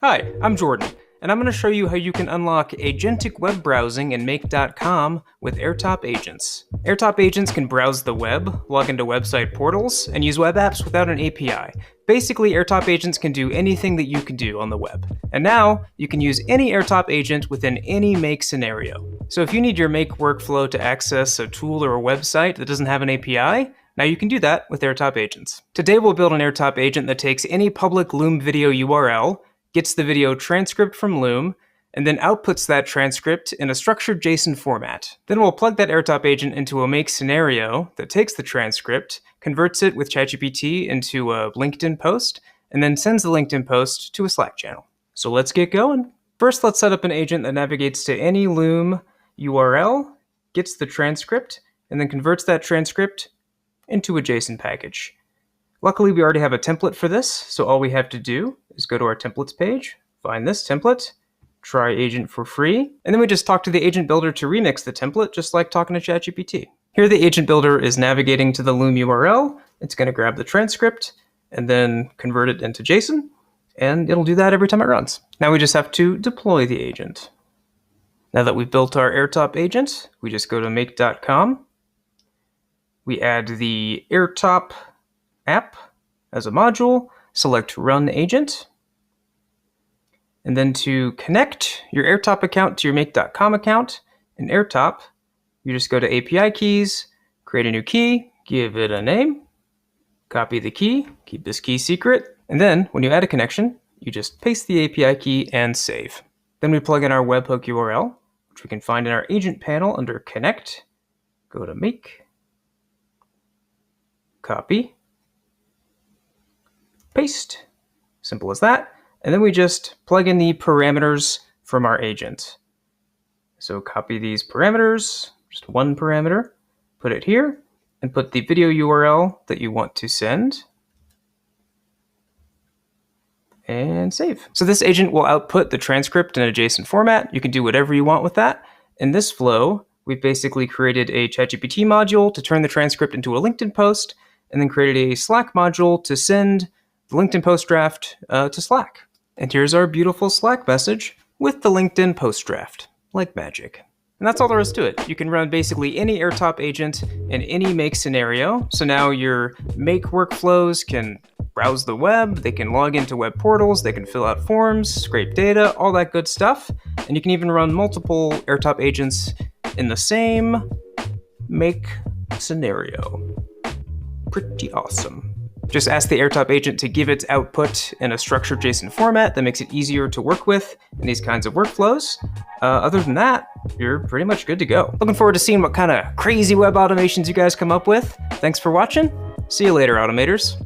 Hi, I'm Jordan, and I'm going to show you how you can unlock agentic web browsing in Make.com with Airtop agents. Airtop agents can browse the web, log into website portals, and use web apps without an API. Basically, Airtop agents can do anything that you can do on the web. And now, you can use any Airtop agent within any Make scenario. So if you need your Make workflow to access a tool or a website that doesn't have an API, now you can do that with Airtop agents. Today we'll build an Airtop agent that takes any public Loom video URL, gets the video transcript from Loom, and then outputs that transcript in a structured JSON format. Then we'll plug that Airtop agent into a Make scenario that takes the transcript, converts it with ChatGPT into a LinkedIn post, and then sends the LinkedIn post to a Slack channel. So let's get going. First, let's set up an agent that navigates to any Loom URL, gets the transcript, and then converts that transcript into a JSON package. Luckily, we already have a template for this, so all we have to do is go to our templates page, find this template, try agent for free, and then we just talk to the agent builder to remix the template, just like talking to ChatGPT. Here, the agent builder is navigating to the Loom URL. It's going to grab the transcript and then convert it into JSON, and it'll do that every time it runs. Now we just have to deploy the agent. Now that we've built our Airtop agent, we just go to make.com. We add the Airtop app as a module, select Run Agent, and then to connect your Airtop account to your Make.com account in Airtop, you just go to API keys, create a new key, give it a name, copy the key, keep this key secret, and then when you add a connection, you just paste the API key and save. Then we plug in our webhook URL, which we can find in our agent panel under Connect, go to Make, copy, paste. Simple as that. And then we just plug in the parameters from our agent. So copy these parameters, just one parameter, put it here, and put the video URL that you want to send, and save. So this agent will output the transcript in a JSON format. You can do whatever you want with that. In this flow, we've basically created a ChatGPT module to turn the transcript into a LinkedIn post, and then created a Slack module to send the LinkedIn post draft to Slack. And here's our beautiful Slack message with the LinkedIn post draft, like magic. And that's all there is to it. You can run basically any Airtop agent in any Make scenario. So now your Make workflows can browse the web, they can log into web portals, they can fill out forms, scrape data, all that good stuff. And you can even run multiple Airtop agents in the same Make scenario. Pretty awesome. Just ask the Airtop agent to give its output in a structured JSON format that makes it easier to work with in these kinds of workflows. Other than that, you're pretty much good to go. Looking forward to seeing what kind of crazy web automations you guys come up with. Thanks for watching. See you later, automators.